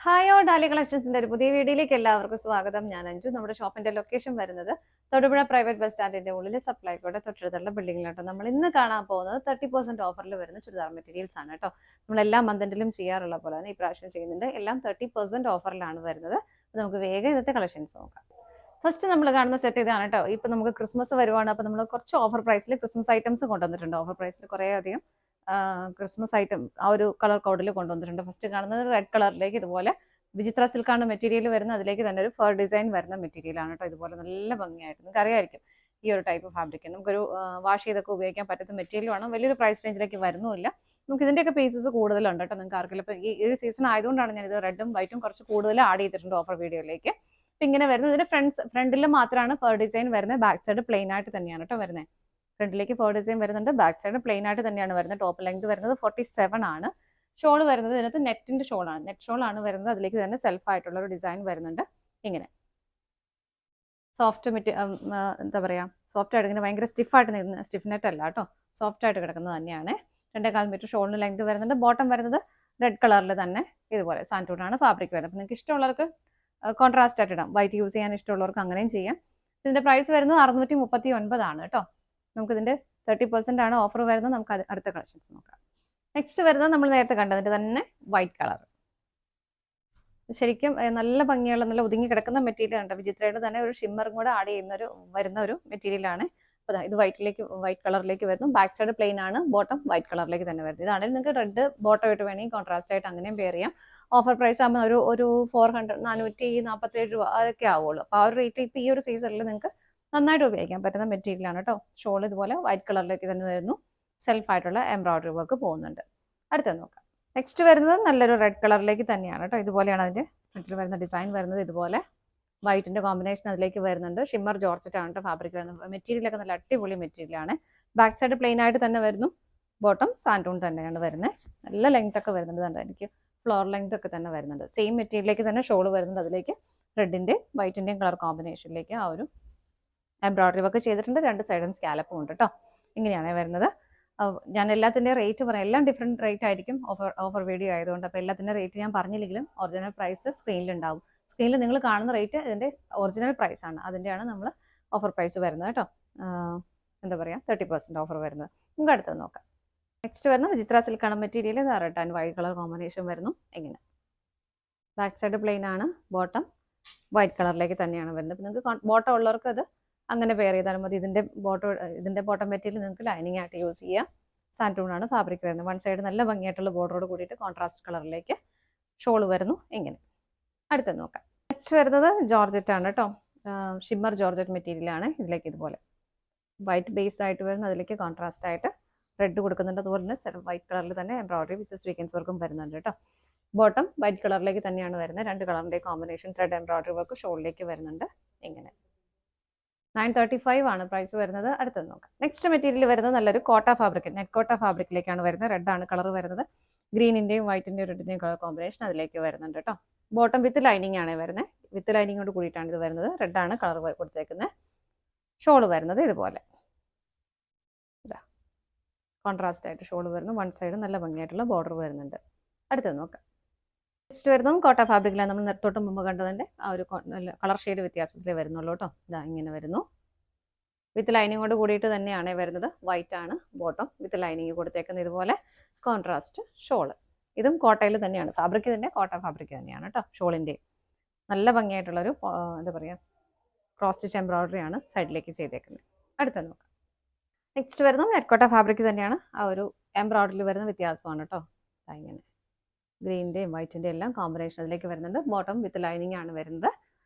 Hi all ഡാലി കളക്ഷൻസിന്റെ ഒരു പുതിയ വീഡിയോയിലേക്ക് എല്ലാവർക്കും സ്വാഗതം. ഞാൻ അഞ്ജു. നമ്മുടെ ഷോപ്പിന്റെ ലൊക്കേഷൻ വരുന്നത് തൊടുപുഴ പ്രൈവറ്റ് ബസ് സ്റ്റാൻഡിന്റെ ഉള്ളിൽ സപ്ലൈകോടെ തൊട്ടടുത്തുള്ള ബിൽഡിംഗിലാട്ടോ. നമ്മൾ ഇന്ന് കാണാൻ പോകുന്നത് 30% ഓഫറിൽ വരുന്ന ചുരിദാർ മെറ്റീരിയൽസ് ആണ് കേട്ടോ. നമ്മൾ എല്ലാ മന്തിലും ചെയ്യാറുള്ള പോലെ തന്നെ ഈ പ്രാവശ്യം ചെയ്യുന്നുണ്ട്. എല്ലാം 30% ഓഫറിലാണ് വരുന്നത്. നമുക്ക് വേഗം ഇന്നത്തെ കളക്ഷൻസ് നോക്കാം. ഫസ്റ്റ് നമ്മൾ കാണുന്ന സെറ്റ് ഇതാണ് കേട്ടോ. ഇപ്പൊ നമുക്ക് ക്രിസ്മസ് വരുവാണ്. അപ്പൊ നമ്മൾ കുറച്ച് ഓഫർ പ്രൈസിൽ ക്രിസ്മസ് ഐറ്റംസ് കൊണ്ടുവന്നിട്ടുണ്ട്. ഓഫർ പ്രൈസിൽ കുറേ അധികം ക്രിസ്മസ് ഐറ്റം ആ ഒരു കളർ കോഡിൽ കൊണ്ടുവന്നിട്ടുണ്ട്. ഫസ്റ്റ് കാണുന്നത് റെഡ് കളറിലേക്ക് ഇതുപോലെ വിചിത്ര സിൽക്കാണ് മെറ്റീരിയൽ വരുന്നത്. അതിലേക്ക് തന്നെ ഒരു ഫർ ഡിസൈൻ വരുന്ന മെറ്റീരിയൽ ആണ് കേട്ടോ. ഇതുപോലെ നല്ല ഭംഗിയായിട്ട് നിങ്ങൾക്ക് അറിയായിരിക്കും ഈ ഒരു ടൈപ്പ് ഫാബ്രിക്. നമുക്കൊരു വാഷ് ചെയ്തൊക്കെ ഉപയോഗിക്കാൻ പറ്റുന്ന മെറ്റീരിയൽ ആണ്. വലിയൊരു പ്രൈസ് റേഞ്ചിലേക്ക് വരുന്നില്ല. നമുക്ക് ഇതിന്റെയൊക്കെ പീസസ് കൂടുതലുണ്ട് കേട്ടോ. നിങ്ങൾക്ക് ആർക്കെങ്കിലും ഇപ്പൊ ഈ സീസൺ ആയതുകൊണ്ടാണ് ഞാൻ ഇത് റെഡും വൈറ്റും കുറച്ച് കൂടുതൽ ആഡ് ചെയ്തിട്ടുണ്ട് ഓഫർ വീഡിയോയിലേക്ക്. അപ്പൊ ഇങ്ങനെ വരുന്നത് ഇതിന്റെ ഫ്രണ്ടിൽ മാത്രമാണ് ഫർ ഡിസൈൻ വരുന്നത്. ബാക്ക് സൈഡ് പ്ലെയിൻ ആയിട്ട് തന്നെയാണ് കേട്ടോ വരുന്നത്. ഫ്രണ്ടിലേക്ക് ഫർ ഡിസൈൻ വരുന്നുണ്ട്. ബാക്ക് സൈഡ് പ്ലെയിൻ ആയിട്ട് തന്നെയാണ് വരുന്നത്. ടോപ്പ് ലെങ്ത് വരുന്നത് 47 ആണ്. ഷോൾ വരുന്നത് ഇതിനകത്ത് നെറ്റിന്റെ ഷോളാണ്. നെറ്റ് ഷോളാണ് വരുന്നത്. അതിലേക്ക് തന്നെ സെൽഫ് ആയിട്ടുള്ള ഒരു ഡിസൈൻ വരുന്നുണ്ട്. ഇങ്ങനെ സോഫ്റ്റ് എന്താ പറയാ, സോഫ്റ്റ് ആയിട്ട് ഇങ്ങനെ ഭയങ്കര സ്റ്റിഫായിട്ട് നിൽക്കുന്ന സ്റ്റിഫ് നെറ്റ് അല്ല കേട്ടോ. സോഫ്റ്റ് ആയിട്ട് കിടക്കുന്നത് തന്നെയാണ്. 2.25 മീറ്റർ ഷോളിന് ലെങ്ത് വരുന്നുണ്ട്. ബോട്ടം വരുന്നത് റെഡ് കളറിൽ തന്നെ ഇതുപോലെ സാൻഡൂണാണ് ഫാബ്രിക് വരുന്നത്. അപ്പം നിങ്ങൾക്ക് ഇഷ്ടമുള്ളവർക്ക് കോൺട്രാസ്റ്റ് ആയിട്ട് ഇടാം. വൈറ്റ് യൂസ് ചെയ്യാൻ ഇഷ്ടമുള്ളവർക്ക് അങ്ങനെയും ചെയ്യാം. ഇതിന്റെ പ്രൈസ് വരുന്നത് 639 ആണ് കേട്ടോ. നമുക്കിതിന്റെ 30% ആണ് ഓഫർ വരുന്നത്. നമുക്ക് അടുത്ത കളക്ഷൻസ് നോക്കാം. നെക്സ്റ്റ് വരുന്നത് നമ്മൾ നേരത്തെ കണ്ടതിന്റെ തന്നെ വൈറ്റ് കളർ. ശരിക്കും നല്ല ഭംഗിയുള്ള നല്ല ഒതുങ്ങി കിടക്കുന്ന മെറ്റീരിയൽ ഉണ്ട്. വിചിത്രയുടെ തന്നെ ഒരു ഷിമ്മറും കൂടെ ആഡ് ചെയ്യുന്ന വരുന്ന ഒരു മെറ്റീരിയലാണ്. അപ്പോൾ ഇത് വൈറ്റ് കളറിലേക്ക് വരുന്നു. ബാക്ക് സൈഡ് പ്ലെയിൻ ആണ്. ബോട്ടം വൈറ്റ് കളറിലേക്ക് തന്നെ വരുന്നത്. ഇതാണെങ്കിൽ നിങ്ങൾക്ക് റെഡ് ബോട്ടം ആയിട്ട് വേണമെങ്കിൽ കോൺട്രാസ്റ്റ് ആയിട്ട് അങ്ങനെയും പെയർ ചെയ്യാം. ഓഫർ പ്രൈസ് ആകുമ്പോൾ ഒരു 447 രൂപ അതൊക്കെ ആവുള്ളൂ. അപ്പോൾ ആ ഒരു റേറ്റ് ഇപ്പോൾ ഈ ഒരു സീസണിൽ നിങ്ങൾക്ക് നന്നായിട്ട് ഉപയോഗിക്കാൻ പറ്റുന്ന മെറ്റീരിയലാണ് കേട്ടോ. ഷോൾ ഇതുപോലെ വൈറ്റ് കളറിലേക്ക് തന്നെ വരുന്നു. സെൽഫ് ആയിട്ടുള്ള എംബ്രോയിഡറി വർക്ക് പോകുന്നുണ്ട്. അടുത്തത് നോക്കാം. നെക്സ്റ്റ് വരുന്നത് നല്ലൊരു റെഡ് കളറിലേക്ക് തന്നെയാണ് കേട്ടോ. ഇതുപോലെയാണ് അതിന്റെ ഫ്രണ്ടിൽ വരുന്ന ഡിസൈൻ വരുന്നത്. ഇതുപോലെ വൈറ്റിന്റെ കോമ്പിനേഷൻ അതിലേക്ക് വരുന്നുണ്ട്. ഷിമ്മർ ജോർജറ്റ് ആണ് കേട്ടോ ഫാബ്രിക് വരുന്നത്. മെറ്റീരിയലൊക്കെ നല്ല അടിപൊളി മെറ്റീരിയലാണ്. ബാക്ക് സൈഡ് പ്ലെയിൻ ആയിട്ട് തന്നെ വരുന്നു. ബോട്ടം സാൻഡൂൺ തന്നെയാണ് വരുന്നത്. നല്ല ലെങ്ത് ഒക്കെ വരുന്നുണ്ട്. കണ്ടോ, എനിക്ക് ഫ്ലോർ ലെങ്ത് ഒക്കെ തന്നെ വരുന്നുണ്ട്. സെയിം മെറ്റീരിയലിലേക്ക് തന്നെ ഷോൾ വരുന്നുണ്ട്. അതിലേക്ക് റെഡിന്റെയും വൈറ്റിന്റെയും കളർ കോമ്പിനേഷനിലേക്ക് ആ ഒരു എംബ്രോയിഡറി വർക്ക് ചെയ്തിട്ടുണ്ട്. രണ്ട് സൈഡും സ്കാലപ്പും ഉണ്ട് കേട്ടോ. ഇങ്ങനെയാണ് വരുന്നത്. ഞാൻ എല്ലാത്തിൻ്റെ റേറ്റ് പറയാം. എല്ലാം ഡിഫറെൻറ്റ് റേറ്റ് ആയിരിക്കും ഓഫർ വീഡിയോ ആയതുകൊണ്ട്. അപ്പോൾ എല്ലാത്തിൻ്റെ റേറ്റ് ഞാൻ പറഞ്ഞില്ലെങ്കിലും ഒറിജിനൽ പ്രൈസ് സ്ക്രീനിലുണ്ടാവും. സ്ക്രീനിൽ നിങ്ങൾ കാണുന്ന റേറ്റ് ഇതിൻ്റെ ഒറിജിനൽ പ്രൈസ് ആണ്. അതിൻ്റെയാണ് നമ്മൾ ഓഫർ പ്രൈസ് വരുന്നത് കേട്ടോ. എന്താ പറയുക, 30% ഓഫർ വരുന്നത്. നമുക്ക് അടുത്തത് നോക്കാം. നെക്സ്റ്റ് വരുന്നത് വിചിത്ര സിൽക്കാണ് മെറ്റീരിയൽ. ഇത് red and white colour combination വരുന്നു. എങ്ങനെ ബാക്ക് സൈഡ് പ്ലെയിൻ ആണ്. ബോട്ടം വൈറ്റ് കളറിലേക്ക് തന്നെയാണ് വരുന്നത്. അപ്പോൾ നിങ്ങൾക്ക് ബോട്ടം ഉള്ളവർക്ക് അത് അങ്ങനെ പെയർ ചെയ്താലും മതി. ഇതിന്റെ ബോട്ടം മെറ്റീരിയൽ നിങ്ങൾക്ക് ലൈനിങ് ആയിട്ട് യൂസ് ചെയ്യാം. സാൻഡൂണാണ് ഫാബ്രിക് വരുന്നത്. വൺ സൈഡ് നല്ല ഭംഗിയായിട്ടുള്ള ബോർഡറോട് കൂടിയിട്ട് കോൺട്രാസ്റ്റ് കളറിലേക്ക് ഷോൾ വരുന്നു. ഇങ്ങനെ അടുത്തത് നോക്കാം. നെക്സ്റ്റ് വരുന്നത് ജോർജറ്റ് ആണ് കേട്ടോ. ഷിമ്മർ ജോർജറ്റ് മെറ്റീരിയൽ ആണ്. ഇതിലേക്ക് ഇതുപോലെ വൈറ്റ് ബേസ്ഡ് ആയിട്ട് വരുന്നത്. അതിലേക്ക് കോൺട്രാസ്റ്റ് ആയിട്ട് റെഡ് കൊടുക്കുന്നുണ്ട്. അതുപോലെ തന്നെ വൈറ്റ് കളറിൽ തന്നെ എംബ്രോയിഡറി വിത്ത് സ്വീക്കൻസ് വർക്കും വരുന്നുണ്ട് കേട്ടോ. ബോട്ടം വൈറ്റ് കളറിലേക്ക് തന്നെയാണ് വരുന്നത്. രണ്ട് കളറിന്റെ കോമ്പിനേഷൻ ത്രെഡ് എംബ്രോയിഡറി വർക്ക് ഷോളിലേക്ക് വരുന്നുണ്ട്. ഇങ്ങനെ 935 ആണ് പ്രൈസ് വരുന്നത്. അടുത്തത് നോക്കാം. നെക്സ്റ്റ് മെറ്റീരിയൽ വരുന്നത് നല്ലൊരു കോട്ട ഫാബ്രിക്, നെറ്റ് കോട്ട ഫാബ്രിക്കിലേക്കാണ് വരുന്നത്. റെഡ് ആണ് കളർ വരുന്നത്. ഗ്രീനിന്റെയും വൈറ്റിന്റെയും റെഡിന്റെയും കളർ കോമ്പിനേഷൻ അതിലേക്ക് വരുന്നുണ്ട് കേട്ടോ. ബോട്ടം വിത്ത് ലൈനിങ് ആണ് വരുന്നത്. വിത്ത് ലൈനിങ്ങോട് കൂടിയിട്ടാണ് ഇത് വരുന്നത്. റെഡ് ആണ് കളർ കൊടുത്തേക്കുന്നത്. ഷോള് വരുന്നത് ഇതുപോലെ ഇതാ കോൺട്രാസ്റ്റ് ആയിട്ട് ഷോള് വരുന്നു. വൺ സൈഡ് നല്ല ഭംഗിയായിട്ടുള്ള ബോർഡർ വരുന്നുണ്ട്. അടുത്തത് നോക്കാം. നെക്സ്റ്റ് വരുന്നതും കോട്ട ഫാബ്രിക്കിലാണ്. നമ്മൾ തൊട്ട് മുമ്പ് കണ്ടതിൻ്റെ ആ ഒരു കളർ ഷെയ്ഡ് വ്യത്യാസത്തിലേ വരുന്നുള്ളൂ കേട്ടോ. ഇതാ ഇങ്ങനെ വരുന്നു. വിത്ത് ലൈനിങ്ങോട് കൂടിയിട്ട് തന്നെയാണ് വരുന്നത്. വൈറ്റ് ആണ് ബോട്ടം വിത്ത് ലൈനിങ് കൊടുത്തേക്കുന്നത്. ഇതുപോലെ കോൺട്രാസ്റ്റ് ഷോള്. ഇതും കോട്ടയിൽ തന്നെയാണ്. ഫാബ്രിക് തന്നെ കോട്ട ഫാബ്രിക് തന്നെയാണ് കേട്ടോ. ഷോളിൻ്റെ നല്ല ഭംഗിയായിട്ടുള്ളൊരു എന്താ പറയുക ക്രോസ് സ്റ്റിച്ച് എംബ്രോയിഡറി ആണ് സൈഡിലേക്ക് ചെയ്തേക്കുന്നത്. അടുത്തത് നോക്കാം. നെക്സ്റ്റ് വരുന്നത് നെറ്റ് കോട്ട ഫാബ്രിക് തന്നെയാണ്. ആ ഒരു എംബ്രോയിഡറിയിൽ വരുന്ന വ്യത്യാസമാണ് കേട്ടോ. ഇങ്ങനെ ഗ്രീനിൻ്റെയും വൈറ്റിൻ്റെയും എല്ലാം കോമ്പിനേഷൻ അതിലേക്ക് വരുന്നുണ്ട്. ബോട്ടം വിത്ത് ലൈനിങ് ആണ് വരുന്നത്.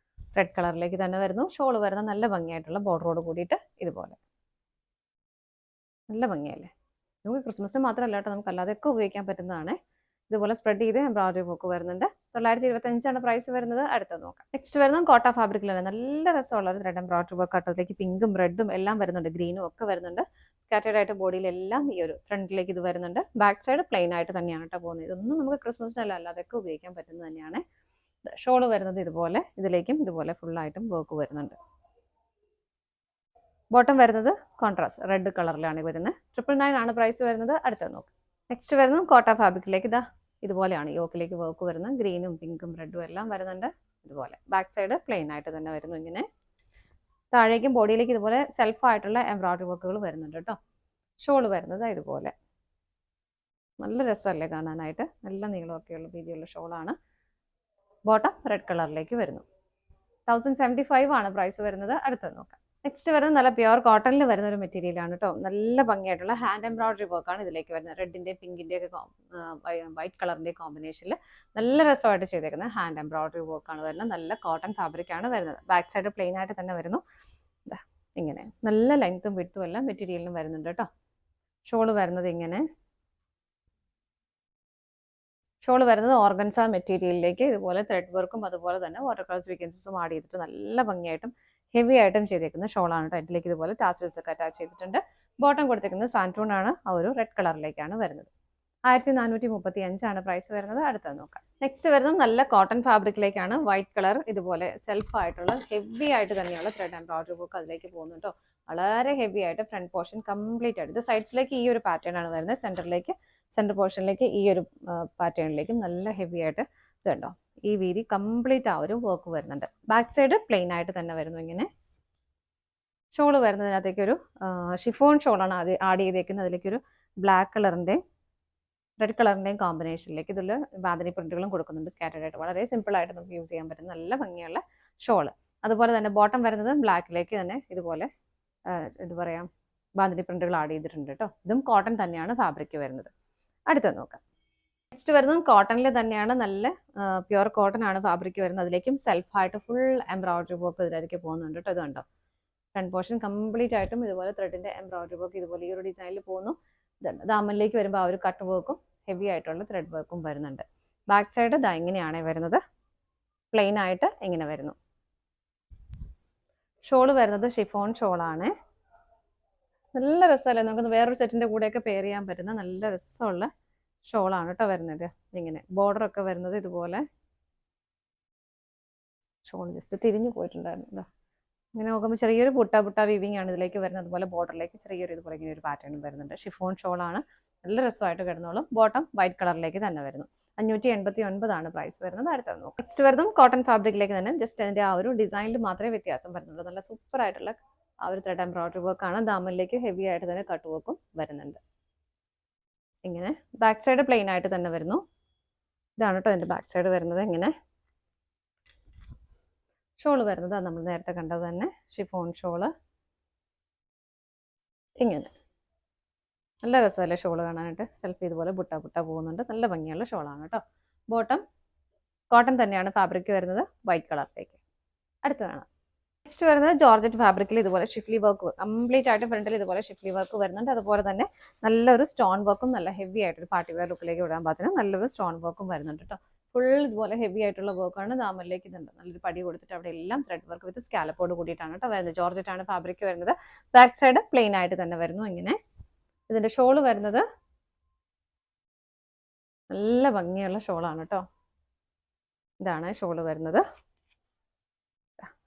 റെഡ് കളറിലേക്ക് തന്നെ വരുന്നു. ഷോൾ വരുന്ന നല്ല ഭംഗിയായിട്ടുള്ള ബോർഡറോട് കൂടിയിട്ട് ഇതുപോലെ നല്ല ഭംഗിയല്ലേ. നമുക്ക് ക്രിസ്മസിന് മാത്രമല്ല കേട്ടോ, നമുക്ക് അല്ലാതെയൊക്കെ ഉപയോഗിക്കാൻ പറ്റുന്നതാണ്. ഇതുപോലെ സ്പ്രെഡ് ചെയ്ത് എംബ്രോയിഡറി വർക്ക് വരുന്നുണ്ട്. 925 പ്രൈസ് വരുന്നത്. അടുത്തത് നോക്കാം. നെക്സ്റ്റ് വരുന്നത് കോട്ട ഫാബ്രിക്കിലാണ്. നല്ല രസമുള്ള ഒരു ത്രെഡ് എംബ്രോയിഡറി വർക്ക് ആട്ടോ. അതിലേക്ക് പിങ്കും റെഡും എല്ലാം വരുന്നുണ്ട്. ഗ്രീനും ഒക്കെ വരുന്നുണ്ട്. സ്കാറ്റേഡ് ആയിട്ട് ബോഡിയിലെല്ലാം ഈ ഒരു ഫ്രണ്ടിലേക്ക് ഇത് വരുന്നുണ്ട്. ബാക്ക് സൈഡ് പ്ലെയിൻ ആയിട്ട് തന്നെയാണ് കേട്ടോ പോകുന്നത്. ഇതൊന്നും നമുക്ക് ക്രിസ്മസിനല്ല അല്ലാതൊക്കെ ഉപയോഗിക്കാൻ പറ്റുന്നത് തന്നെയാണ്. ഷോള് വരുന്നത് ഇതുപോലെ. ഇതിലേക്കും ഇതുപോലെ ഫുള്ളായിട്ടും വർക്ക് വരുന്നുണ്ട്. ബോട്ടം വരുന്നത് കോൺട്രാസ്റ്റ് റെഡ് കളറിലാണ് വരുന്നത്. 999 ആണ് പ്രൈസ് വരുന്നത്. അടുത്തത് നോക്കാം. നെക്സ്റ്റ് വരുന്നത് കോട്ട ഫാബ്രിക്കിലേക്ക് ഇതാ ഇതുപോലെയാണ് യോക്കിലേക്ക് വർക്ക് വരുന്നത്. ഗ്രീനും പിങ്കും റെഡും എല്ലാം വരുന്നുണ്ട്. ഇതുപോലെ ബാക്ക് സൈഡ് പ്ലെയിൻ ആയിട്ട് തന്നെ വരുന്നു. ഇങ്ങനെ താഴേക്കും ബോഡിയിലേക്ക് ഇതുപോലെ സെൽഫായിട്ടുള്ള എംബ്രോയിഡറി വർക്കുകൾ വരുന്നുണ്ട് കേട്ടോ. ഷോൾ വരുന്നത് ഇതുപോലെ നല്ല രസമല്ലേ കാണാനായിട്ട്. നല്ല നീളമൊക്കെയുള്ള വീതിയുള്ള ഷോളാണ്. ബോട്ടം റെഡ് കളറിലേക്ക് വരുന്നു. 1075 ആണ് പ്രൈസ് വരുന്നത്. അടുത്തത് നോക്കാം. നെക്സ്റ്റ് വരുന്നത് നല്ല പ്യുവർ കോട്ടണിൽ വരുന്ന ഒരു മെറ്റീരിയൽ ആണ് കേട്ടോ. നല്ല ഭംഗിയായിട്ടുള്ള ഹാൻഡ് എംബ്രോയിഡറി വർക്കാണ് ഇതിലേക്ക് വരുന്നത്. റെഡിന്റെ പിങ്കിന്റെ ഒക്കെ വൈറ്റ് കളറിന്റെ കോമ്പിനേഷനിൽ നല്ല രസമായിട്ട് ചെയ്തേക്കുന്നത് ഹാൻഡ് എംബ്രോയിഡറി വർക്കാണ് വരുന്നത്. നല്ല കോട്ടൺ ഫാബ്രിക് ആണ് വരുന്നത്. ബാക്ക് സൈഡ് പ്ലെയിൻ ആയിട്ട് തന്നെ വരുന്നു. ഇങ്ങനെ നല്ല ലെങ്ത്തും വിഡ്ത്തും എല്ലാം മെറ്റീരിയലിനും വരുന്നുണ്ട് കേട്ടോ. ഷോള് വരുന്നത് ഇങ്ങനെ. ഷോൾ വരുന്നത് ഓർഗൻസ മെറ്റീരിയലിലേക്ക് ഇതുപോലെ ത്രെഡ് വർക്കും അതുപോലെ തന്നെ വാട്ടർ കളർ സ്വീക്വൻസസും ആഡ് ചെയ്തിട്ട് നല്ല ഭംഗിയായിട്ടും ഹെവി ആയിട്ടും ചെയ്തേക്കുന്ന ഷോളാണ് കേട്ടോ. ഇതിലേക്ക് ഇതുപോലെ ടാസൽസ് ഒക്കെ അറ്റാച്ച് ചെയ്തിട്ടുണ്ട്. ബോട്ടം കൊടുത്തേക്കുന്നത് സാൻറ്റൂൺ ആണ്. ആ ഒരു റെഡ് കളറിലേക്കാണ് വരുന്നത്. 1435 ആണ് പ്രൈസ് വരുന്നത്. അടുത്തത് നോക്കാം. നെക്സ്റ്റ് വരുന്നത് നല്ല കോട്ടൺ ഫാബ്രിക്കിലേക്കാണ്. വൈറ്റ് കളർ ഇതുപോലെ സെൽഫ് ആയിട്ടുള്ള ഹെവി ആയിട്ട് തന്നെയുള്ള ത്രെഡ് എംബ്രോയിഡറി വർക്ക് അതിലേക്ക് പോകുന്നു കേട്ടോ. വളരെ ഹെവി ആയിട്ട് ഫ്രണ്ട് പോർഷൻ കംപ്ലീറ്റ് ആയിട്ട് ഇത് സൈഡ്സിലേക്ക് ഈ ഒരു പാറ്റേൺ ആണ് വരുന്നത്. സെന്റർ പോർഷനിലേക്ക് ഈ ഒരു പാറ്റേണിലേക്കും നല്ല ഹെവി ആയിട്ട് ഇതുണ്ടോ ഈ വീതി കംപ്ലീറ്റ് ആ ഒരു വർക്ക് വരുന്നുണ്ട്. ബാക്ക് സൈഡ് പ്ലെയിൻ ആയിട്ട് തന്നെ വരുന്നു. ഇങ്ങനെ ഷോള് വരുന്നതിനകത്തേക്ക് ഒരു ഷിഫോൺ ഷോളാണ് ആഡ് ചെയ്തേക്കുന്നത്. അതിലേക്കൊരു ബ്ലാക്ക് കളറിൻ്റെയും റെഡ് കളറിൻ്റെയും കോമ്പിനേഷനിലേക്ക് ഇതിൽ ബാന്തിനി പ്രിന്റുകളും കൊടുക്കുന്നുണ്ട് സ്കാറ്റേഡ് ആയിട്ട്. വളരെ സിമ്പിൾ ആയിട്ട് നമുക്ക് യൂസ് ചെയ്യാൻ പറ്റുന്ന നല്ല ഭംഗിയുള്ള ഷോള്. അതുപോലെ തന്നെ ബോട്ടം വരുന്നത് ബ്ലാക്കിലേക്ക് തന്നെ ഇതുപോലെ എന്ത് പറയാം ബാന്തിനി പ്രിന്റുകൾ ആഡ് ചെയ്തിട്ടുണ്ട് കേട്ടോ. ഇതും കോട്ടൺ തന്നെയാണ് ഫാബ്രിക് വരുന്നത്. അടുത്തത് നോക്കാം. നെക്സ്റ്റ് വരുന്നത് കോട്ടണിൽ തന്നെയാണ്. നല്ല പ്യുവർ കോട്ടൺ ആണ് ഫാബ്രിക് വരുന്നത്. അതിലേക്കും സെൽഫായിട്ട് ഫുൾ എംബ്രോയിഡറി വർക്ക് ഇതിലേക്ക് പോകുന്നുണ്ട് കേട്ടോ. ഇത് കണ്ടോ ഫ്രണ്ട് പോർഷൻ കംപ്ലീറ്റ് ആയിട്ടും ഇതുപോലെ ത്രെഡിന്റെ എംബ്രോയിഡറി വർക്ക് ഇതുപോലെ ഈ ഒരു ഡിസൈനിൽ പോകുന്നു. ഇതുണ്ട് ദാമനിലേക്ക് വരുമ്പോൾ ആ ഒരു കട്ട് വർക്കും ഹെവി ആയിട്ടുള്ള ത്രെഡ് വർക്കും വരുന്നുണ്ട്. ബാക്ക് സൈഡ് ഇതാ ഇങ്ങനെയാണ് വരുന്നത്. പ്ലെയിൻ ആയിട്ട് ഇങ്ങനെ വരുന്നു. ഷോള് വരുന്നത് ഷിഫോൺ ഷോളാണ്. നല്ല രസമല്ലേ, നമുക്ക് വേറൊരു സെറ്റിന്റെ കൂടെയൊക്കെ പെയർ ചെയ്യാൻ പറ്റുന്ന നല്ല രസമുള്ള ഷോളാണ് കേട്ടോ വരുന്നത്. ഇങ്ങനെ ബോർഡർ ഒക്കെ വരുന്നത് ഇതുപോലെ. ഷോൾ ജസ്റ്റ് തിരിഞ്ഞു പോയിട്ടുണ്ടായിരുന്നു. ഇങ്ങനെ നോക്കുമ്പോൾ ചെറിയൊരു പുട്ട വീവിങ് ആണ് ഇതിലേക്ക് വരുന്നത്. അതുപോലെ ബോർഡറിലേക്ക് ചെറിയൊരു ഇതുപോലെ ഇങ്ങനെ ഒരു പാറ്റേൺ വരുന്നുണ്ട്. ഷിഫോൺ ഷോളാണ്. നല്ല രസമായിട്ട് കിടന്നോളും. ബോട്ടം വൈറ്റ് കളറിലേക്ക് തന്നെ വരുന്നു. 589 ആണ് പ്രൈസ് വരുന്നത്. അടുത്തത് നോക്കാം. നെക്സ്റ്റ് വരുന്നതും കോട്ടൺ ഫാബ്രിക്കിലേക്ക് തന്നെ. ജസ്റ്റ് അതിന്റെ ആ ഒരു ഡിസൈനിൽ മാത്രമേ വ്യത്യാസം വരുന്നുള്ളൂ. നല്ല സൂപ്പർ ആയിട്ടുള്ള ആ ഒരു ത്രെഡ് എംബ്രോയിഡറി വർക്കാണ്. ദാമനിലേക്ക് ഹെവി ആയിട്ട് തന്നെ കട്ട് വർക്കും വരുന്നുണ്ട്. ഇങ്ങനെ ബാക്ക് സൈഡ് പ്ലെയിൻ ആയിട്ട് തന്നെ വരുന്നു. ഇതാണ് കേട്ടോ അതിന്റെ ബാക്ക് സൈഡ് വരുന്നത്. ഇങ്ങനെ ഷോള് വരുന്നത് നമ്മൾ നേരത്തെ കണ്ടത് തന്നെ ഷിഫോൺ ഷോള്. ഇങ്ങനെ നല്ല രസമല്ലേ ഷോള് കാണാനായിട്ട്. സെൽഫി ഇതുപോലെ ബുട്ട പോകുന്നുണ്ട്. നല്ല ഭംഗിയുള്ള ഷോളാണ് കേട്ടോ. ബോട്ടം കോട്ടൺ തന്നെയാണ് ഫാബ്രിക് വരുന്നത്. വൈറ്റ് കളറിലേക്ക്. അടുത്ത് കാണാം. നെക്സ്റ്റ് വരുന്നത് ജോർജറ്റ് ഫാബ്രിക്കിൽ ഇതുപോലെ ഷിഫ്ലി വർക്ക് കംപ്ലീറ്റ് ആയിട്ട് ഫ്രണ്ടിൽ ഇതുപോലെ ഷിഫ്ലി വർക്ക് വരുന്നുണ്ട്. അതുപോലെ തന്നെ നല്ലൊരു സ്റ്റോൺ വർക്കും നല്ല ഹെവി ആയിട്ടൊരു പാർട്ടി വെയർ ലുക്കിലേക്ക് വിടാൻ പാകത്തിന് നല്ലൊരു സ്റ്റോൺ വർക്കും വരുന്നുണ്ട് കേട്ടോ. ഫുൾ ഇതുപോലെ ഹെവി ആയിട്ടുള്ള വർക്കാണ്. ദാമനിലേക്ക് ഇതുണ്ട് നല്ലൊരു പടി കൊടുത്തിട്ട് അവിടെ എല്ലാം ത്രെഡ് വർക്ക് വിത്ത് സ്കാലപ്പോട് കൂടിയിട്ടാണ് കേട്ടോ വരുന്നത്. ജോർജറ്റ് ആണ് ഫാബ്രിക് വരുന്നത്. ബാക്ക് സൈഡ് പ്ലെയിൻ ആയിട്ട് തന്നെ വരുന്നു. ഇങ്ങനെ ഇതിന്റെ ഷോള് വരുന്നത് നല്ല ഭംഗിയുള്ള ഷോളാണ് കേട്ടോ. ഇതാണ് ഷോള് വരുന്നത്.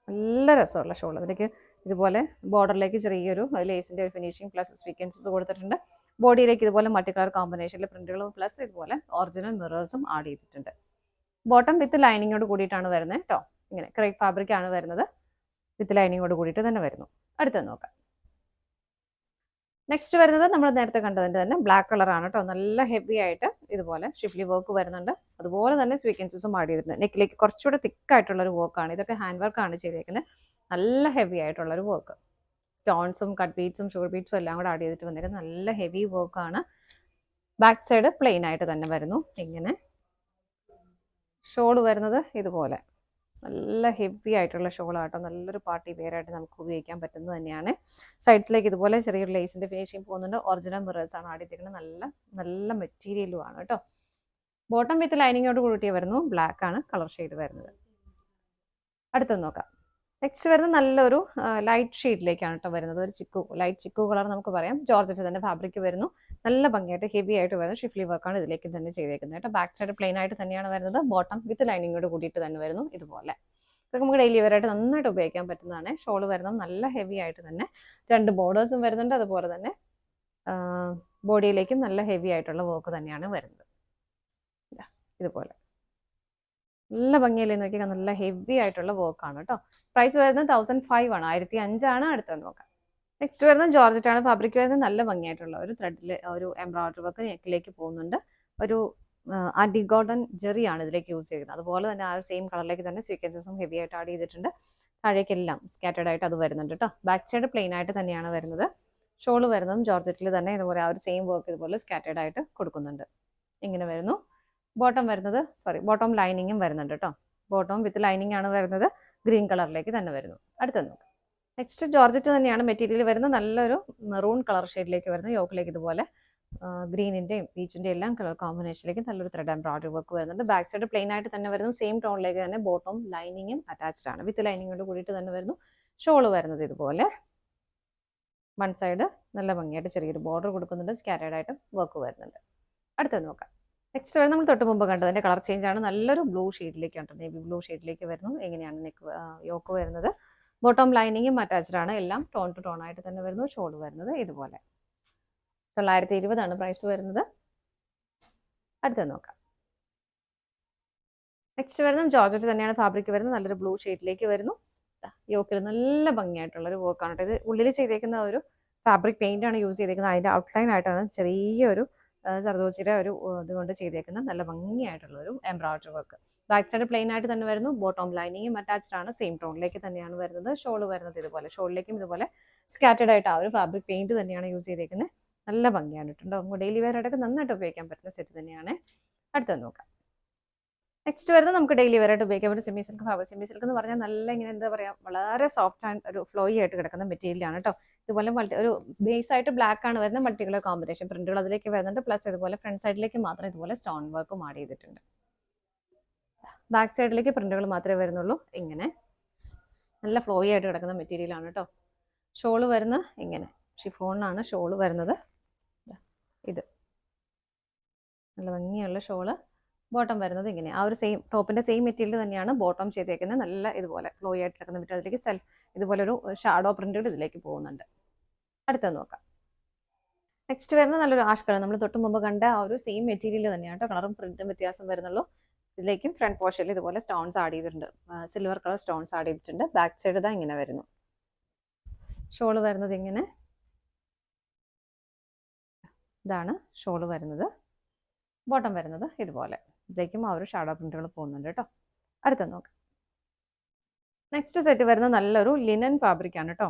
നല്ല രസമുള്ള ഷോൾ. അതിലേക്ക് ഇതുപോലെ ബോർഡറിലേക്ക് ചെറിയൊരു ലേസിന്റെ ഒരു ഫിനിഷിംഗ് പ്ലസ് സ്വീക്വൻസസ് കൊടുത്തിട്ടുണ്ട്. ബോഡിയിലേക്ക് ഇതുപോലെ മൾട്ടി കളർ കോമ്പിനേഷനിൽ പ്രിന്റുകളും പ്ലസ് ഇതുപോലെ ഒറിജിനൽ മിറേഴ്സും ആഡ് ചെയ്തിട്ടുണ്ട്. ബോട്ടം വിത്ത് ലൈനിങ്ങോട് കൂടിയിട്ടാണ് വരുന്നത് കേട്ടോ. ഇങ്ങനെ ക്രേപ്പ് ഫാബ്രിക് ആണ് വരുന്നത്. വിത്ത് ലൈനിങ്ങോട് കൂടിയിട്ട് തന്നെ വരുന്നു. അടുത്തത് നോക്കാം. നെക്സ്റ്റ് വരുന്നത് നമ്മൾ നേരത്തെ കണ്ടതിന്റെ തന്നെ ബ്ലാക്ക് കളറാണ് കേട്ടോ. നല്ല ഹെവി ആയിട്ട് ഇതുപോലെ ഷിഫ്ലി വർക്ക് വരുന്നുണ്ട്. അതുപോലെ തന്നെ സ്വീക്വൻസസും ആഡ് ചെയ്തിട്ടുണ്ട്. നെക്കിലേക്ക് കുറച്ചുകൂടെ തിക്കായിട്ടുള്ള ഒരു വർക്കാണ്. ഇതൊക്കെ ഹാൻഡ് വർക്കാണ് ചെയ്തേക്കുന്നത്. നല്ല ഹെവി ആയിട്ടുള്ള ഒരു വർക്ക്. സ്റ്റോൺസും കട്ട് ബീഡ്സും ഷുഗർ ബീഡ്സും എല്ലാം കൂടെ ആഡ് ചെയ്തിട്ട് വന്നിട്ട് നല്ല ഹെവി വർക്കാണ്. ബാക്ക് സൈഡ് പ്ലെയിൻ ആയിട്ട് തന്നെ വരുന്നു. ഇങ്ങനെ ഷോൾ വരുന്നത് ഇതുപോലെ നല്ല ഹെവി ആയിട്ടുള്ള ഷോളാട്ടോ. നല്ലൊരു പാർട്ടി വെയർ ആയിട്ട് നമുക്ക് ഉപയോഗിക്കാൻ പറ്റുന്നത് തന്നെയാണ്. സൈഡ്സിലേക്ക് ഇതുപോലെ ചെറിയൊരു ലേസിന്റെ ഫിനിഷിംഗ് പോകുന്നുണ്ട്. ഒറിജിനൽ മിറേഴ്സ് ആണ് ആഡ് ചെയ്തിരിക്കുന്നത്. നല്ല മെറ്റീരിയലും ആണ് കേട്ടോ. ബോട്ടം വിത്ത് ലൈനിങ്ങോട് കൂട്ടി വരുന്നു. ബ്ലാക്ക് ആണ് കളർ ഷെയ്ഡ് വരുന്നത്. അടുത്തത് നോക്കാം. നെക്സ്റ്റ് വരുന്നത് നല്ലൊരു ലൈറ്റ് ഷെയ്ഡിലേക്കാണ് കേട്ടോ വരുന്നത്. ഒരു ലൈറ്റ് ചിക്കു കളർ നമുക്ക് പറയാം. ജോർജറ്റ് തന്നെ ഫാബ്രിക് വരുന്നു. നല്ല ഭംഗിയായിട്ട് ഹെവി ആയിട്ട് വരുന്ന ഷിഫ്ലി വർക്കാണ് ഇതിലേക്ക് തന്നെ ചെയ്തേക്കുന്നത് കേട്ടോ. ബാക്ക് സൈഡ് പ്ലെയിൻ ആയിട്ട് തന്നെയാണ് വരുന്നത്. ബോട്ടം വിത്ത് ലൈനിങ്ങോട് കൂടിയിട്ട് തന്നെ വരുന്നു. ഇതുപോലെ ഇതൊക്കെ നമുക്ക് ഡെയിലി വെയർ ആയിട്ട് നന്നായിട്ട് ഉപയോഗിക്കാൻ പറ്റുന്നതാണ്. ഷോള് വരുന്നത് നല്ല ഹെവി ആയിട്ട് തന്നെ 2 ബോർഡേഴ്സും വരുന്നുണ്ട്. അതുപോലെ തന്നെ ബോഡിയിലേക്കും നല്ല ഹെവി ആയിട്ടുള്ള വർക്ക് തന്നെയാണ് വരുന്നത്. ഇതുപോലെ നല്ല ഭംഗിയല്ലേ നോക്കിയാൽ, നല്ല ഹെവി ആയിട്ടുള്ള വർക്കാണ് കേട്ടോ. പ്രൈസ് വരുന്നത് 1500 ആണ്, 1500 ആണ്. അടുത്തത് നോക്കാം. നെക്സ്റ്റ് വരുന്നത് ജോർജറ്റ് ആണ്. ഫാബ്രിക് വരുന്നത് നല്ല ഭംഗിയായിട്ടുള്ള ഒരു ത്രെഡിൽ ഒരു എംബ്രോയിഡറി വർക്ക് നെക്കിലേക്ക് പോകുന്നുണ്ട്. ഒരു ആന്റി ഗോൾഡൻ ജെറി ആണ് ഇതിലേക്ക് യൂസ് ചെയ്യുന്നത്. അതുപോലെ തന്നെ ആ ഒരു സെയിം കളറിലേക്ക് തന്നെ സീക്വൻസസും ഹെവി ആയിട്ട് ആഡ് ചെയ്തിട്ടുണ്ട്. താഴേക്കെല്ലാം സ്കാറ്റേഡ് ആയിട്ട് അത് വരുന്നുണ്ട് കേട്ടോ. ബാക്ക് സൈഡ് പ്ലെയിൻ ആയിട്ട് തന്നെയാണ് വരുന്നത്. ഷോള് വരുന്നതും ജോർജറ്റിൽ തന്നെ ഇതുപോലെ ആ ഒരു സെയിം വർക്ക് ഇതുപോലെ സ്കാറ്റേഡ് ആയിട്ട് കൊടുക്കുന്നുണ്ട്. ഇങ്ങനെ വരുന്നു. ബോട്ടം വരുന്നത് ബോട്ടം ലൈനിങ്ങും വരുന്നുണ്ട് കേട്ടോ. ബോട്ടം വിത്ത് ലൈനിങ് ആണ് വരുന്നത്. ഗ്രീൻ കളറിലേക്ക് തന്നെ വരുന്നു. അടുത്തത് നോക്കാം. നെക്സ്റ്റ് ജോർജറ്റ് തന്നെയാണ് മെറ്റീരിയൽ വരുന്നത്. നല്ലൊരു മെറൂൺ കളർ ഷെയ്ഡിലേക്ക് വരുന്നു. യോക്കിലേക്ക് ഇതുപോലെ ഗ്രീനിന്റെയും പീച്ചിന്റെയും എല്ലാം കളർ കോമ്പിനേഷനിലേക്ക് നല്ലൊരു ത്രെഡ് എംബ്രോയിഡറി വർക്ക് വരുന്നുണ്ട്. ബാക്ക് സൈഡ് പ്ലെയിൻ ആയിട്ട് തന്നെ വരുന്നു. സെയിം ടോണിലേക്ക് തന്നെ ബോട്ടം ലൈനിങ്ങും അറ്റാച്ച്ഡ് ആണ്. വിത്ത് ലൈനിങ്ങോട് കൂടിയിട്ട് തന്നെ വരുന്നു. ഷോള് വരുന്നത് ഇതുപോലെ വൺ സൈഡ് നല്ല ഭംഗിയായിട്ട് ചെറിയൊരു ബോർഡർ കൊടുക്കുന്നുണ്ട്. സ്കാറ്റേഡ് ആയിട്ട് വർക്ക് വരുന്നുണ്ട്. അടുത്തത് നോക്കാം. നെക്സ്റ്റ് വരുന്നത് നമ്മൾ തൊട്ട് മുമ്പ് കണ്ടതിന്റെ കളർ ചേഞ്ച് ആണ്. നല്ലൊരു ബ്ലൂ ഷെയ്ഡിലേക്കാണ്, നേവി ബ്ലൂ ഷെയ്ഡിലേക്ക് വരുന്നു. എങ്ങനെയാണ് നെക്ക് യോക്ക് വരുന്നത്. ബോട്ടം ലൈനിങ്ങും അറ്റാച്ച്ഡ് ആണ്. എല്ലാം ടോൺ ടു ടോൺ ആയിട്ട് തന്നെ വരുന്നു. ഷോള് വരുന്നത് ഇതുപോലെ 920 ആണ് പ്രൈസ് വരുന്നത്. അടുത്തത് നോക്കാം. നെക്സ്റ്റ് വരുന്നത് ജോർജറ്റ് തന്നെയാണ്. ഫാബ്രിക് വരുന്നത് നല്ലൊരു ബ്ലൂ ഷെയ്ഡിലേക്ക് വരുന്നു. യോക്കിൽ നല്ല ഭംഗിയായിട്ടുള്ള ഒരു വർക്കാണ്. ഇത് ഉള്ളിൽ ചെയ്തേക്കുന്ന ഒരു ഫാബ്രിക് പെയിന്റ് ആണ് യൂസ് ചെയ്തേക്കുന്നത്. അതിന്റെ ഔട്ട്ലൈൻ ആയിട്ടാണ് ചെറിയൊരു സർദോസിയുടെ ഒരു ഇതുകൊണ്ട് ചെയ്തേക്കുന്ന നല്ല ഭംഗിയായിട്ടുള്ള ഒരു embroidery work. Back side plain ആയിട്ട് തന്നെ വരുന്നു. ബോട്ടം ലൈനിങ്ങും അറ്റാച്ച്ഡ് ആണ്. സെയിം ടോണിലേക്ക് തന്നെയാണ് വരുന്നത്. ഷോള് വരുന്നത് ഇതുപോലെ. ഷോളിലേക്കും ഇതുപോലെ സ്കാറ്റേഡ് ആയിട്ട് ആ ഒരു ഫാബ്രിക് പെയിന്റ് തന്നെയാണ് യൂസ് ചെയ്തേക്കുന്നത്. നല്ല ഭംഗിയാണ് കേട്ടോ. ഡെയിലി വെയർ ആയിട്ടൊക്കെ നന്നായിട്ട് ഉപയോഗിക്കാൻ പറ്റുന്ന സെറ്റ് തന്നെയാണ്. അടുത്തത് നോക്കാം. നെക്സ്റ്റ് വരുന്നത് നമുക്ക് ഡെയിലി വെയർ ആയിട്ട് ഉപയോഗിക്കാൻ പറ്റും semi silk fabric. Semi silk എന്ന് പറഞ്ഞാൽ നല്ല ഇങ്ങനെ എന്താ പറയുക, വളരെ സോഫ്റ്റ് ആൻഡ് ഒരു ഫ്ലോയി ആയിട്ട് കിടക്കുന്ന മെറ്റീരിയലാണ് കേട്ടോ. ഇതുപോലെ ഒരു ബേസ് ആയിട്ട് ബ്ലാക്ക് ആണ് വരുന്നത്. മൾട്ടി കളർ കോമ്പിനേഷൻ പ്രിന്റുകൾ അതിലേക്ക് വരുന്നുണ്ട്. പ്ലസ് ഇതുപോലെ ഫ്രണ്ട് സൈഡിലേക്ക് മാത്രം ഇതുപോലെ സ്റ്റോൺ വർക്കും ആഡ് ചെയ്തിട്ടുണ്ട്. ബാക്ക് സൈഡിലേക്ക് പ്രിന്റുകൾ മാത്രമേ വരുന്നുള്ളൂ. ഇങ്ങനെ നല്ല ഫ്ലോയി ആയിട്ട് കിടക്കുന്ന മെറ്റീരിയൽ ആണ് കേട്ടോ. ഷോള് വരുന്ന ഇങ്ങനെ ഷിഫോണിനാണ് ഷോള് വരുന്നത്. ഇത് നല്ല ഭംഗിയുള്ള ഷോള്. ബോട്ടം വരുന്നത് ഇങ്ങനെ ആ ഒരു സെയിം ടോപ്പിന്റെ സെയിം മെറ്റീരിയൽ തന്നെയാണ് ബോട്ടം ചെയ്തേക്കുന്നത്. നല്ല ഇതുപോലെ ഫ്ലോയി ആയിട്ട് കിടക്കുന്ന മെറ്റീരിയൽ. അതിലേക്ക് സെൽഫ് ഇതുപോലെ ഒരു ഷാഡോ പ്രിന്റുകൾ ഇതിലേക്ക് പോകുന്നുണ്ട്. അടുത്തത് നോക്കാം. നെക്സ്റ്റ് വരുന്നത് നല്ലൊരു ആഷ് കളർ. നമ്മൾ തൊട്ട് മുമ്പ് കണ്ട ആ ഒരു സെയിം മെറ്റീരിയൽ തന്നെയാണ് കേട്ടോ. കളറും പ്രിന്റും വ്യത്യാസം വരുന്നുള്ളൂ. ഇതിലേക്കും ഫ്രണ്ട് പോർഷനിൽ ഇതുപോലെ സ്റ്റോൺസ് ആഡ് ചെയ്തിട്ടുണ്ട്. സിൽവർ കളർ സ്റ്റോൺസ് ആഡ് ചെയ്തിട്ടുണ്ട്. ബാക്ക് സൈഡ് ഇതാ ഇങ്ങനെ വരുന്നു. ഷോള് വരുന്നത് ഇങ്ങനെ. ഇതാണ് ഷോള് വരുന്നത്. ബോട്ടം വരുന്നത് ഇതുപോലെ. ഇതിലേക്കും ആ ഒരു ഷാഡോ പ്രിന്റുകൾ പോകുന്നുണ്ട് കേട്ടോ. അടുത്ത നോക്കാം. നെക്സ്റ്റ് സെറ്റ് വരുന്നത് നല്ലൊരു ലിനൻ ഫാബ്രിക് ആണ് കേട്ടോ.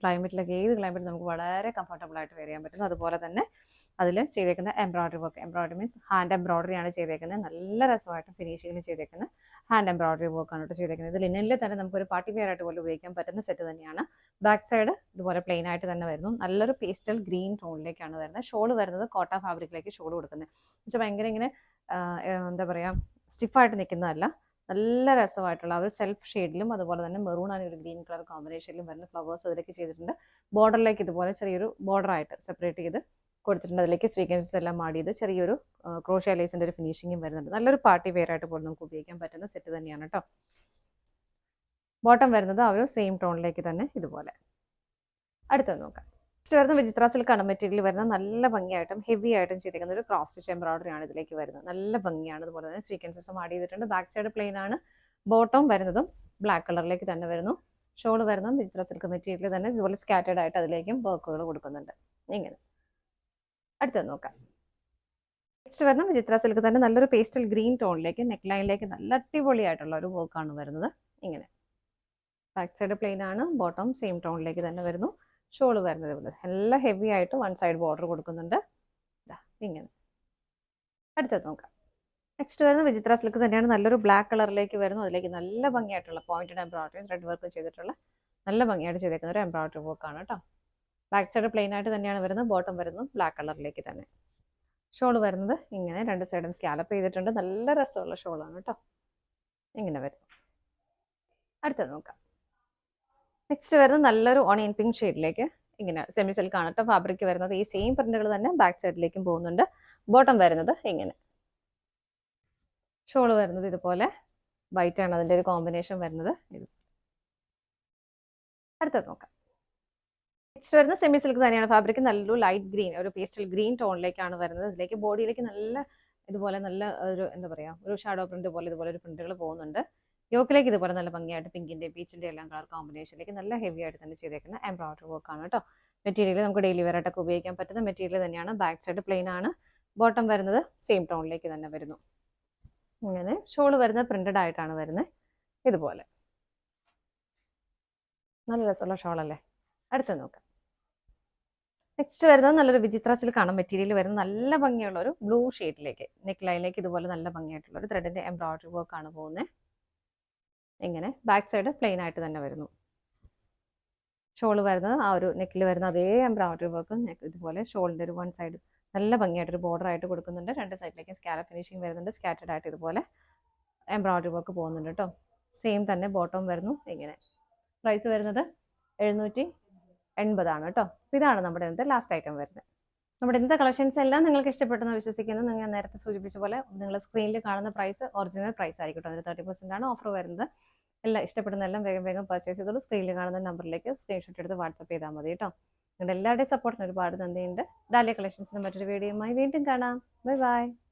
ക്ലൈമറ്റിലൊക്കെ ഏത് ക്ലൈമറ്റിൽ നമുക്ക് വളരെ കംഫർട്ടബിൾ ആയിട്ട് വെയർ ചെയ്യാൻ പറ്റുന്നു. അതുപോലെ തന്നെ അതിൽ ചെയ്തേക്കുന്ന embroidery work. Embroidery means hand embroidery ആണ് ചെയ്തേക്കുന്നത്. നല്ല രസമായിട്ട് ഫിനിഷിങ്ങിൽ ചെയ്തേക്കുന്ന ഹാൻഡ് എംബ്രോയിഡറി വർക്കാണ് കേട്ടോ ചെയ്തേക്കുന്നത്. ഇത് ലിനനിൽ തന്നെ നമുക്കൊരു പാർട്ടി വെയർ ആയിട്ട് പോലും ഉപയോഗിക്കാൻ പറ്റുന്ന സെറ്റ് തന്നെയാണ്. ബാക്ക് സൈഡ് ഇതുപോലെ പ്ലെയിൻ ആയിട്ട് തന്നെ വരുന്നു. നല്ലൊരു പേസ്റ്റൽ ഗ്രീൻ ടോണിലേക്കാണ് വരുന്നത്. ഷോള് വരുന്നത് കോട്ട ഫാബ്രിക്കിലേക്ക് ഷോള് കൊടുക്കുന്നത്. പക്ഷേ ഭയങ്കര ഇങ്ങനെ എന്താ പറയുക, സ്റ്റിഫായിട്ട് നിൽക്കുന്നതല്ല. നല്ല രസമായിട്ടുള്ള ഒരു സെൽഫ് ഷെയ്ഡിലും അതുപോലെ തന്നെ മെറൂൺ ആണ് ഒരു ഗ്രീൻ കളർ കോമ്പിനേഷനിലും വരുന്ന ഫ്ലവേഴ്സ് അതിലേക്ക് ചെയ്തിട്ടുണ്ട്. ബോർഡറിലേക്ക് ഇതുപോലെ ചെറിയൊരു ബോർഡർ ആയിട്ട് സെപ്പറേറ്റ് ചെയ്ത് കൊടുത്തിട്ടുണ്ട്. അതിലേക്ക് സ്വീക്വൻസസ് എല്ലാം ആഡ് ചെയ്ത് ചെറിയൊരു ക്രോഷ്യ ലേസിന്റെ ഒരു ഫിനിഷിങ്ങും വരുന്നുണ്ട്. നല്ലൊരു പാർട്ടി വെയർ ആയിട്ട് പോലും നമുക്ക് ഉപയോഗിക്കാൻ പറ്റുന്ന സെറ്റ് തന്നെയാണ് കേട്ടോ. ബോട്ടം വരുന്നത് ആ ഒരു സെയിം ടോണിലേക്ക് തന്നെ ഇതുപോലെ. അടുത്തത് നോക്കാം. നെക്സ്റ്റ് വരുന്ന വിചിത്ര സിൽക്കാണ് മെറ്റീരിയൽ വരുന്നത്. നല്ല ഭംഗിയായിട്ടും ഹെവി ആയിട്ടും ചെയ്തിരിക്കുന്ന ഒരു ക്രോസ് സ്റ്റിച്ച് എംബ്രോയിഡറി ആണ് ഇതിലേക്ക് വരുന്നത്. നല്ല ഭംഗിയാണ്. അതുപോലെ തന്നെ സ്വീക്വൻസസും ആഡ് ചെയ്തിട്ടുണ്ട്. ബാക്ക് സൈഡ് പ്ലെയിൻ ആണ്. ബോട്ടം വരുന്നതും ബ്ലാക്ക് കളറിലേക്ക് തന്നെ വരുന്നു. ഷോൾ വരുന്നതും വിചിത്ര സിൽക്ക് മെറ്റീരിയൽ തന്നെ ഇതുപോലെ സ്കാറ്റേഡ് ആയിട്ട് അതിലേക്കും വർക്കുകൾ കൊടുക്കുന്നുണ്ട്. ഇങ്ങനെ. അടുത്തത് നോക്കാം. നെക്സ്റ്റ് വരുന്ന വിചിത്ര സിൽക്ക് തന്നെ നല്ലൊരു പേസ്റ്റൽ ഗ്രീൻ ടോണിലേക്ക് നെക്ക് ലൈനിലേക്ക് നല്ല അടിപൊളിയായിട്ടുള്ള ഒരു വർക്കാണ് വരുന്നത്. ഇങ്ങനെ. ബാക്ക് സൈഡ് പ്ലെയിൻ ആണ്. ബോട്ടം സെയിം ടോണിലേക്ക് തന്നെ വരുന്നു. ഷോള് വരുന്നത് പോലെ എല്ലാം ഹെവി ആയിട്ട് വൺ സൈഡ് ബോർഡർ കൊടുക്കുന്നുണ്ട്. ഇങ്ങനെ. അടുത്തത് നോക്കാം. നെക്സ്റ്റ് വരുന്നത് വിചിത്ര സിൽക്ക് തന്നെയാണ്. നല്ലൊരു ബ്ലാക്ക് കളറിലേക്ക് വരുന്നു. അതിലേക്ക് നല്ല ഭംഗിയായിട്ടുള്ള പോയിന്റഡ് എംബ്രോയിഡറി ത്രെഡ് വർക്ക് ചെയ്തിട്ടുള്ള നല്ല ഭംഗിയായിട്ട് ചെയ്തേക്കുന്ന ഒരു എംബ്രോയിഡറി വർക്കാണ് കേട്ടോ. ബാക്ക് സൈഡ് പ്ലെയിൻ ആയിട്ട് തന്നെയാണ് വരുന്നത്. ബോട്ടം വരുന്നത് ബ്ലാക്ക് കളറിലേക്ക് തന്നെ. ഷോള് വരുന്നത് ഇങ്ങനെ രണ്ട് സൈഡും സ്കാലപ്പ് ചെയ്തിട്ടുണ്ട്. നല്ല രസമുള്ള ഷോളാണ് കേട്ടോ. ഇങ്ങനെ വരും. അടുത്തത് നോക്കാം. നെക്സ്റ്റ് വരുന്നത് നല്ലൊരു ഓണിയൻ പിങ്ക് ഷെയ്ഡിലേക്ക് ഇങ്ങനെ സെമി സിൽക്ക് ആണ് കേട്ടോ ഫാബ്രിക് വരുന്നത്. ഈ സെയിം പ്രിന്റുകൾ തന്നെ ബാക്ക് സൈഡിലേക്കും പോകുന്നുണ്ട്. ബോട്ടം വരുന്നത് ഇങ്ങനെ. ഷോള് വരുന്നത് ഇതുപോലെ വൈറ്റ് ആണ് അതിൻ്റെ ഒരു കോമ്പിനേഷൻ വരുന്നത്. അടുത്തത് നോക്കാം. നെക്സ്റ്റ് വരുന്നത് സെമി സിൽക്ക് തന്നെയാണ് ഫാബ്രിക്. നല്ലൊരു ലൈറ്റ് ഗ്രീൻ ഒരു പേസ്റ്റൽ ഗ്രീൻ ടോണിലേക്കാണ് വരുന്നത്. ഇതിലേക്ക് ബോഡിയിലേക്ക് നല്ല ഇതുപോലെ നല്ല ഒരു എന്താ പറയുക ഒരു ഷാഡോ പ്രിന്റ് പോലെ ഇതുപോലെ ഒരു പ്രിന്റുകൾ പോകുന്നുണ്ട്. യോക്കിലേക്ക് ഇതുപോലെ നല്ല ഭംഗിയായിട്ട് പിങ്കിന്റെ പീച്ചിന്റെ എല്ലാം കളർ കോമ്പിനേഷനിലേക്ക് നല്ല ഹെവി ആയിട്ട് തന്നെ ചെയ്തേക്കുന്ന എംബ്രോയിഡറി വർക്ക് ആണ് കേട്ടോ. മെറ്റീരിയൽ നമുക്ക് ഡെയിലി വെയർ ആയിട്ടൊക്കെ ഉപയോഗിക്കാൻ പറ്റുന്ന മെറ്റീരിയൽ തന്നെയാണ്. ബാക്ക് സൈഡ് പ്ലെയിൻ ആണ്. ബോട്ടം വരുന്നത് സെയിം ടോണിലേക്ക് തന്നെ വരുന്നു. ഇങ്ങനെ ഷോൾ വരുന്നത് പ്രിന്റഡ് ആയിട്ടാണ് വരുന്നത്. ഇതുപോലെ നല്ല രസമുള്ള ഷോൾ അല്ലേ. അടുത്ത് നോക്കാം. നെക്സ്റ്റ് വരുന്നത് നല്ലൊരു വിചിത്ര സിൽക്കാണ് മെറ്റീരിയൽ വരുന്നത്. നല്ല ഭംഗിയുള്ള ഒരു ബ്ലൂ ഷെയ്ഡിലേക്ക് നെക്ക് ലൈനിലേക്ക് ഇതുപോലെ നല്ല ഭംഗിയായിട്ടുള്ള ഒരു ത്രെഡിന്റെ എംബ്രോയിഡറി വർക്ക് ആണ് പോകുന്നത്. ഇങ്ങനെ ബാക്ക് സൈഡ് പ്ലെയിൻ ആയിട്ട് തന്നെ വരുന്നു. ഷോൾ വരുന്നത് ആ ഒരു നെക്കിൽ വരുന്ന അതേ എംബ്രോയിഡറി വർക്ക് നെക്ക് ഇതുപോലെ ഷോളിന്റെ ഒരു വൺ സൈഡ് നല്ല ഭംഗിയായിട്ടൊരു ബോർഡർ ആയിട്ട് കൊടുക്കുന്നുണ്ട്. രണ്ട് സൈഡിലേക്കും സ്കാലപ്പ് ഫിനിഷിംഗ് വരുന്നുണ്ട്. സ്കാറ്റർഡ് ആയിട്ട് ഇതുപോലെ എംബ്രോയിഡറി വർക്ക് പോകുന്നുണ്ട് കേട്ടോ. സെയിം തന്നെ ബോട്ടം വരുന്നു. ഇങ്ങനെ പ്രൈസ് വരുന്നത് 780 കേട്ടോ. ഇതാണ് നമ്മുടെ ഇന്നത്തെ ലാസ്റ്റ് ഐറ്റം വരുന്നത്. നമ്മുടെ ഇന്നത്തെ കളക്ഷൻസ് എല്ലാം നിങ്ങൾക്ക് ഇഷ്ടപ്പെട്ടെന്ന് വിശ്വസിക്കുന്നു. നിങ്ങൾ നേരത്തെ സൂചിപ്പിച്ച പോലെ നിങ്ങൾ സ്ക്രീനിൽ കാണുന്ന പ്രൈസ് ഒറിജിനൽ പ്രൈസ് ആയിരിക്കും. അതിന് 30% ആണ് ഓഫർ വരുന്നത്. എല്ലാം ഇഷ്ടപ്പെടുന്ന എല്ലാം വേഗം വേഗം പർച്ചേസ് ചെയ്തോളൂ. സ്ക്രീനിൽ കാണുന്ന നമ്പറിലേക്ക് സ്ക്രീൻഷോട്ട് എടുത്ത് വാട്സപ്പ് ചെയ്താൽ മതി കേട്ടോ. നിങ്ങളുടെ എല്ലാവരുടെയും സപ്പോർട്ടിന് ഒരുപാട് നന്ദിയുണ്ട്. ഡാലിയ കളക്ഷൻസിന് മറ്റൊരു വീഡിയോയുമായി വീണ്ടും കാണാം. Bye bye.